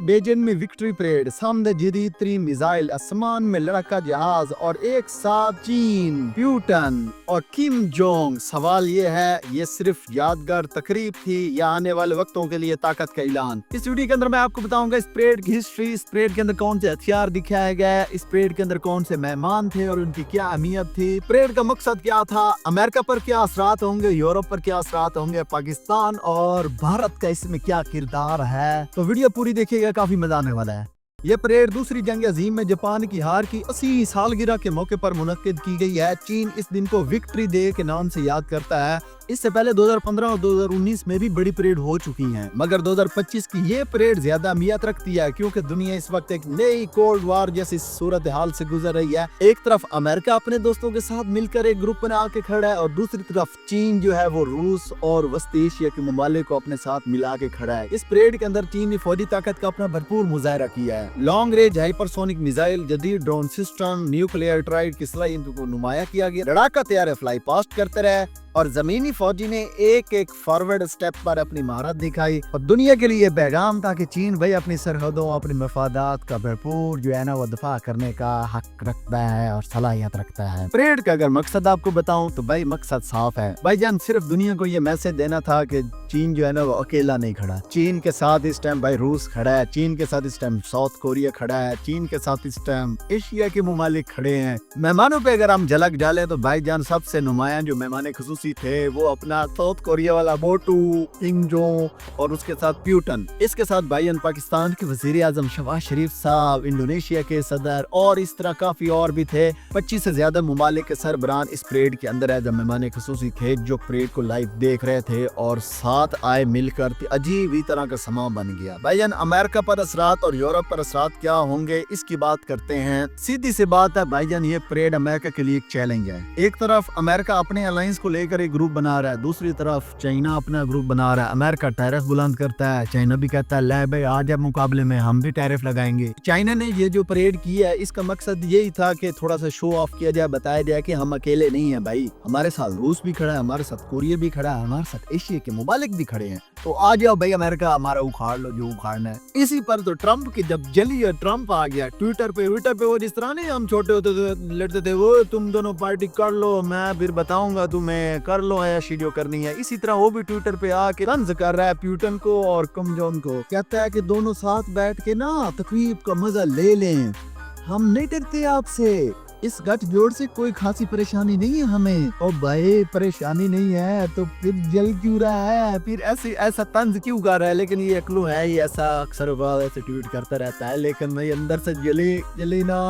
Beijing में victory parade, सामने जदीद तरीन मिसाइल, आसमान में लड़ाका जहाज और एक साथ चीन, प्यूटन और किम जोंग। सवाल ये है, ये सिर्फ यादगार तकरीब थी या आने वाले वक्तों के लिए ताकत का ऐलान? इस वीडियो के अंदर मैं आपको बताऊंगा इस परेड की हिस्ट्री, इस परेड के अंदर कौन से हथियार दिखाया गया है, इस परेड के अंदर कौन से मेहमान थे और उनकी क्या अहमियत थी, परेड का मकसद क्या था, अमेरिका पर क्या असरात होंगे, यूरोप पर क्या असरात होंगे, पाकिस्तान और भारत का इसमें क्या किरदार है। तो वीडियो पूरी देखिएगा, काफी मजा आने वाला है। यह परेड दूसरी जंग अजीम में जापान की हार की 80 सालगिरह के मौके पर मुनक्किद की गई है। चीन इस दिन को विक्ट्री डे के नाम से याद करता है। इससे पहले 2015 और 2019 में भी बड़ी परेड हो चुकी हैं, मगर 2025 की ये परेड ज्यादा अहमियत रखती है क्योंकि दुनिया इस वक्त एक नई कोल्ड वार जैसी सूरत हाल से गुजर रही है। एक तरफ अमेरिका अपने दोस्तों के साथ मिलकर एक ग्रुप बना के खड़ा है और दूसरी तरफ चीन जो है वो रूस और वस्ती एशिया के ममालिक को अपने साथ मिला के खड़ा है। इस परेड के अंदर चीन ने फौजी ताकत का अपना भरपूर मुजाहरा किया है। लॉन्ग रेंज हाइपरसोनिक मिसाइल, जदीद ड्रोन सिस्टम, न्यूक्लियर ट्राइड की सलाहियत को नुमाया किया गया। लड़ाका तैयार फ्लाई पास्ट करते रहे और जमीनी फौजी ने एक एक फॉरवर्ड स्टेप पर अपनी महारत दिखाई और दुनिया के लिए पैगाम था कि चीन भाई अपनी सरहदों, अपने मफादात का भरपूर जो है ना वो दफा करने का हक रखता है और सलाहियत रखता है। परेड का अगर मकसद आपको बताऊं तो भाई मकसद साफ है। भाईजान सिर्फ दुनिया को ये मैसेज देना था कि चीन जो है ना वो अकेला नहीं खड़ा। चीन के साथ इस टाइम भाई रूस खड़ा है, चीन के साथ इस टाइम साउथ कोरिया खड़ा है, चीन के साथ इस टाइम एशिया के ममालिक खड़े हैं। मेहमानों पे अगर हम झलक डालें तो भाईजान सबसे नुमाया जो मेहमान खुसूसी थे वो अपना साउथ कोरिया वाला मोटू, किम जोंग और उसके साथ प्यूटन। इसके साथ भाईजान पाकिस्तान के वजीर आजम शहबाज शरीफ साहब, इंडोनेशिया के सदर और इस तरह काफी और भी थे। 25 से ज्यादा ममालिक के सरबरान इस परेड के अंदर है, जब मेहमान खुसूसी थे जो परेड को लाइव देख रहे थे और साथ आए मिलकर अजीब ही तरह का समा बन गया। भाईजान अमेरिका पर असरात और यूरोप पर असरात क्या होंगे इसकी बात करते हैं। सीधी सी बात है भाईजान, ये परेड अमेरिका के लिए एक चैलेंज है। एक तरफ अमेरिका अपने अलायंस को लेकर एक ग्रुप बना रहा है, दूसरी तरफ चाइना अपना ग्रुप बना रहा है। अमेरिका टैरिफ बुलंद करता है, चाइना भी कहता है ले भाई आज मुकाबले में हम भी टैरिफ लगाएंगे। चाइना ने ये जो परेड की है इसका मकसद यही था कि थोड़ा सा शो ऑफ किया जाए, बताया जाए कि हम अकेले नहीं है भाई, हमारे साथ रूस भी खड़ा है, हमारे साथ कोरिया भी खड़ा है, हमारे साथ एशिया के ममालिक भी खड़े हैं, तो आ जाओ भाई अमेरिका हमारा उखाड़ लो जो उखाड़ना है। इसी पर तो ट्रम्प की जब जली है, ट्रम्प आ गया ट्विटर पे वो जिस तरह नहीं हम छोटे होते थे लड़ते थे वो तुम दोनों पार्टी कर लो मैं फिर बताऊंगा तुम्हें, कर लो है शीडियो करनी है। इसी तरह वो भी ट्विटर पे आके तंज कर रहा है प्यूटन को और किम जोंग को, कहता है कि दोनों साथ बैठ के ना तकरीब का मजा ले लें, हम नहीं डरते आपसे, इस गठजोड़ से कोई खासी परेशानी नहीं है हमें। और भाई परेशानी नहीं है तो फिर जल क्यों रहा है, फिर ऐसा तंज क्यों कर रहा है? लेकिन ये अकलू है, ये ऐसा अक्सर ऐसे ट्वीट करता रहता है, लेकिन भाई अंदर से जले ना।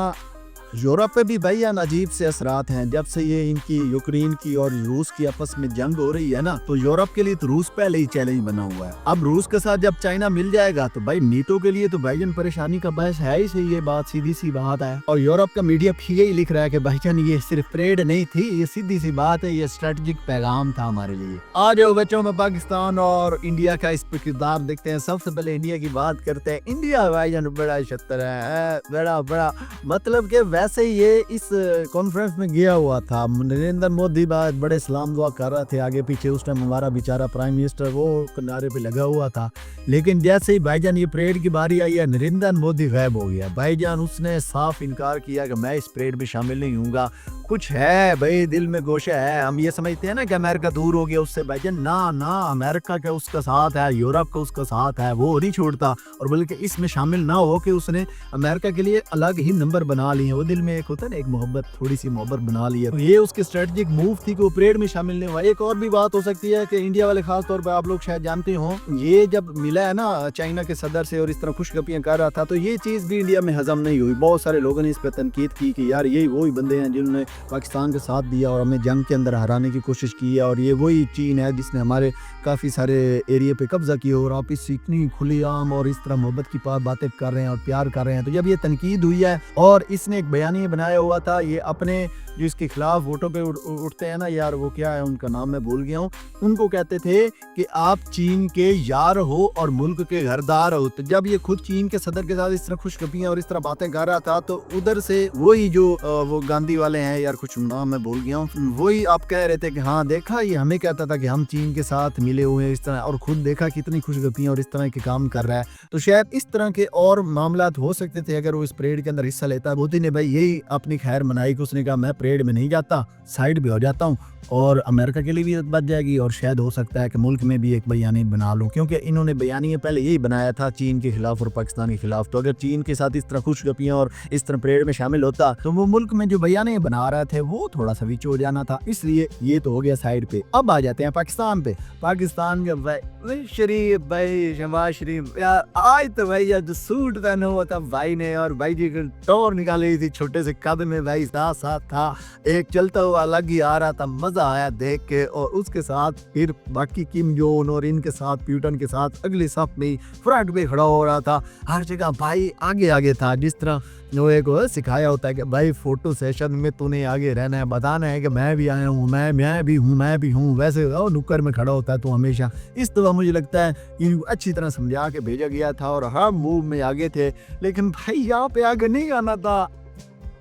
यूरोप पे भी भाई अजीब से असरात हैं। जब से ये इनकी यूक्रेन की और रूस की आपस में जंग हो रही है ना, तो यूरोप के लिए तो रूस पहले ही चैलेंज बना हुआ है। अब रूस के साथ जब चाइना मिल जाएगा तो भाई नीटो के लिए तो भाईजान परेशानी का बहस है ही सही, ये बात सीधी सी बात है। और यूरोप का मीडिया भी यही लिख रहा है कि भाईजान ये सिर्फ परेड नहीं थी, ये सीधी सी बात है, ये स्ट्रेटेजिक पैगाम था हमारे लिए। आ जाओ बच्चों में पाकिस्तान और इंडिया का इस पर किरदार देखते हैं। सबसे पहले इंडिया की बात करते हैं। इंडिया भाईजान बड़ा शतर है, बड़ा मतलब के वैसे ये इस कॉन्फ्रेंस में गया हुआ था। नरेंद्र मोदी बड़े सलाम दुआ कर रहे थे आगे पीछे, उस टाइम हमारा बेचारा प्राइम मिनिस्टर वो किनारे पे लगा हुआ था। लेकिन जैसे ही भाईजान ये परेड की बारी आई है, नरेंद्र मोदी गायब हो गया। भाईजान उसने साफ इनकार किया कि मैं इस परेड में शामिल नहीं हूँगा। कुछ है भाई दिल में गोशा है, हम ये समझते हैं ना कि अमेरिका दूर हो गया उससे, भाईजान ना अमेरिका का उसका साथ है, यूरोप का उसका साथ है, वो नहीं छोड़ता। और बल्कि इसमें शामिल ना हो कि उसने अमेरिका के लिए अलग ही नंबर बना लिए, वो दिल में एक होता है ना एक मोहब्बत, थोड़ी सी मोहब्बत बना ली है। तो ये उसकी स्ट्रेटेजिक मूव थी कि वो परेड में शामिल नहीं हुआ। एक और भी बात हो सकती है कि इंडिया वाले खास तौर पर आप लोग शायद जानते हो, ये जब मिला है ना चाइना के सदर से और इस तरह खुशखबरियां कर रहा था, तो ये चीज भी इंडिया में हजम नहीं हुई। बहुत सारे लोगों ने इस पर तनकीद की कि यार यही वही बंदे हैं जिन्होंने पाकिस्तान के साथ दिया और हमें जंग के अंदर हराने की कोशिश की है, और ये वही चीन है जिसने हमारे काफी सारे एरिया पे कब्जा किया और आप इस इतनी खुलेआम और इस तरह मोहब्बत की बातें कर रहे हैं और प्यार कर रहे हैं। तो जब ये तनकीद हुई है और इसने एक बयानी बनाया हुआ था, ये अपने जो इसके खिलाफ वोटों पे उठते हैं ना यार, वो क्या है उनका नाम मैं भूल गया हूँ, उनको कहते थे कि आप चीन के यार हो और मुल्क के घरदार हो। तो जब ये खुद चीन के सदर के साथ इस तरह खुशखबरियां और इस तरह बातें कर रहा था, तो उधर से वही जो वो गांधी वाले हैं यार कुछ नाम मैं भूल गया हूँ, वही आप कह रहे थे कि हाँ देखा ये हमें कहता था कि हम चीन के साथ मिले हुए हैं इस तरह, और खुद देखा कितनी खुशगपियाँ और इस तरह के काम कर रहा है। तो शायद इस तरह के और मामलात हो सकते थे अगर वो इस परेड के अंदर हिस्सा लेता। मोदी ने भाई यही अपनी खैर मनाई कि उसने कहा मैं परेड में नहीं जाता, साइड भी हो जाता हूँ, और अमेरिका के लिए भी बच जाएगी, और शायद हो सकता है कि मुल्क में भी एक बयानी बना लूँ, क्योंकि इन्होंने बयानी पहले यही बनाया था चीन के खिलाफ और पाकिस्तान के खिलाफ। तो अगर चीन के साथ इस तरह खुशगपियाँ और इस तरह परेड में शामिल होता तो वो मुल्क में जो बयानी बना रहे थे वो थोड़ा सा विच हो जाना था, इसलिए ये तो हो गया साइड पे। अब आ जाते हैं पाकिस्तान पे। पाकिस्तान के भाई शरीफ भाई शहबाज शरीफ यार, आज तो भाई यार जो सूट पहना हुआ था भाई ने, और भाई जी की टोर निकाली थी छोटे से कद में, भाई साथ साथ था, एक चलता हुआ अलग ही आ रहा था, मजा आया देख के। और उसके साथ फिर बाकी किम जोंग और इनके साथ प्यूटन के साथ अगले सफ में फ्रंट पे खड़ा हो रहा था, हर जगह भाई आगे आगे था। जिस तरह लोगों को सिखाया होता है कि भाई फोटो सेशन में तूने आगे रहना है, बताना है कि मैं भी आया हूँ, मैं भी हूँ, वैसे नुक्कड़ में खड़ा होता है तो हमेशा। इस तरह मुझे लगता है कि अच्छी तरह समझा के भेजा गया था और हर मूव में आगे थे। लेकिन भाई यहाँ पे आगे नहीं आना था,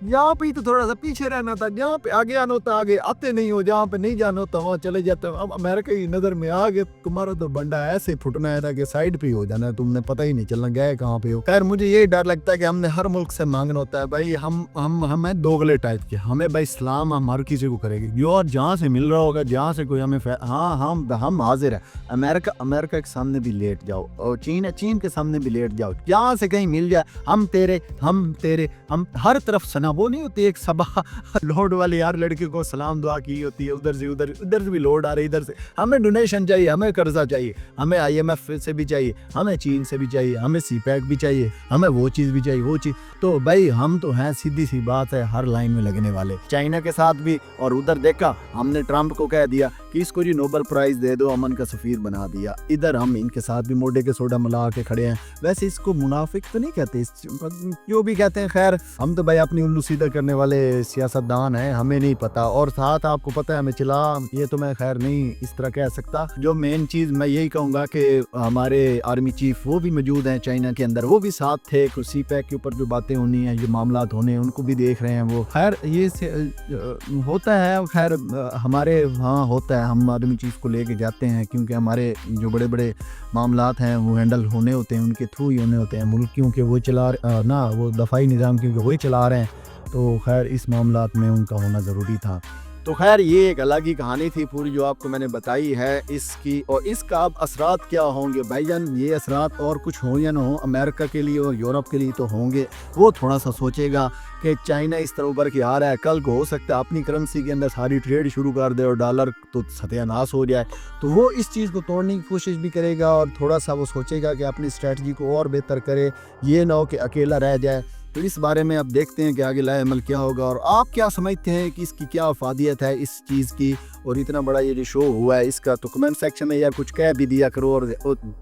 यहाँ पे तो थोड़ा सा पीछे रहना था, जहाँ पे आगे आना होता आगे आते नहीं हो, जहाँ पे नहीं जाना होता वहाँ चले जाते हो। अब अमेरिका की नज़र में आगे तुम्हारा तो बंडा ऐसे फुटना है कि साइड पे हो जाना है, तुमने पता ही नहीं चलना गए कहाँ पे हो। खैर मुझे ये डर लगता है कि हमने हर मुल्क से मांगना होता है भाई, हम हैं दोगले टाइप के, हमें भाई सलाम हम हर किसी को करेंगे, जो और जहाँ से मिल रहा होगा, जहाँ से कोई हमें हाँ हम हाजिर है। अमेरिका के सामने भी लेट जाओ, और चीन के सामने भी लेट जाओ, जहाँ से कहीं मिल जाए हम तेरे हम हर तरफ सना। वो नहीं होती एक सबा लोड वाले यार, लड़के को सलाम दुआ की होती है, उधर से भी लोड आ रही, इधर से हमें डोनेशन चाहिए, हमें कर्जा चाहिए, हमें IMF से भी चाहिए, हमें चीन से भी चाहिए, हमें CPEC भी चाहिए, हमें वो चीज़ भी चाहिए, वो चीज़। तो भाई हम तो हैं, सीधी सी बात है, हर लाइन में लगने वाले। चाइना के साथ भी, और उधर देखा हमने ट्रंप को कह दिया कि इसको जी नोबेल प्राइज दे दो, अमन का सफीर बना दिया। इधर हम इनके साथ भी मोटे के सोडा मिला के खड़े हैं। वैसे इसको मुनाफिक तो नहीं कहते, जो भी कहते हैं, खैर हम तो भाई अपनी उल्लू सीधा करने वाले सियासतदान हैं, हमें नहीं पता। और साथ आपको पता है हमें चिल्ला, ये तो मैं खैर नहीं इस तरह कह सकता। जो मेन चीज मैं यही कहूंगा कि हमारे आर्मी चीफ वो भी मौजूद हैं चाइना के अंदर, वो भी साथ थे। CPEC के ऊपर जो बातें होनी है, जो मामलात होने हैं, उनको भी देख रहे हैं वो। खैर ये होता है, खैर हमारे हाँ होता है, हम आर्मी चीफ को लेके जाते हैं, क्योंकि हमारे जो बड़े बड़े मामलात हैं वो हैंडल होने होते हैं, उनके थ्रू ही होने होते हैं। मुल्क क्योंकि वो चला ना, वो दफाई निज़ाम क्योंकि वही चला रहे हैं, तो खैर इस मामलात में उनका होना ज़रूरी था। तो खैर ये एक अलग ही कहानी थी पूरी जो आपको मैंने बताई है इसकी। और इसका अब असरात क्या होंगे भाईजान, ये असरात और कुछ हो या ना हो, अमेरिका के लिए और यूरोप के लिए तो होंगे। वो थोड़ा सा सोचेगा कि चाइना इस तरह उभर के आ रहा है, कल को हो सकता है अपनी करेंसी के अंदर सारी ट्रेड शुरू कर दे और डॉलर तो सत्यानाश हो जाए। तो वो इस चीज़ को तोड़ने की कोशिश भी करेगा, और थोड़ा सा वो सोचेगा कि अपनी स्ट्रेटजी को और बेहतर करे, ये ना हो कि अकेला रह जाए। तो इस बारे में अब देखते हैं कि आगे लाए अमल क्या होगा, और आप क्या समझते हैं कि इसकी क्या अफादियत है इस चीज़ की। और इतना बड़ा ये जो शो हुआ है इसका, तो कमेंट सेक्शन में यार कुछ कह भी दिया करो, और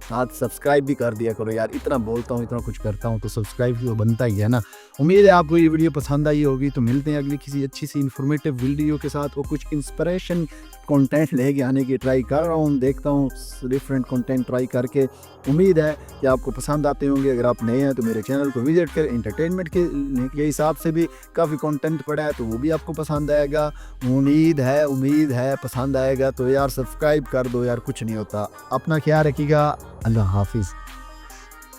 साथ सब्सक्राइब भी कर दिया करो यार। इतना बोलता हूँ, इतना कुछ करता हूँ, तो सब्सक्राइब भी बनता ही है ना। उम्मीद है आपको ये वीडियो पसंद आई होगी। तो मिलते हैं अगली किसी अच्छी सी इन्फॉर्मेटिव वीडियो के साथ, और कुछ इंस्पिरेशन कंटेंट लेके आने की ट्राई कर रहा हूँ, देखता हूँ डिफरेंट कंटेंट ट्राई करके। उम्मीद है कि आपको पसंद आते होंगे। अगर आप नए हैं तो मेरे चैनल को विजिट करें, एंटरटेनमेंट के हिसाब से भी काफ़ी कंटेंट पड़ा है, तो वो भी आपको पसंद आएगा। उम्मीद है पसंद आएगा। तो यार सब्सक्राइब कर दो यार, कुछ नहीं होता। अपना ख्याल रखिएगा, अल्लाह हाफिज़।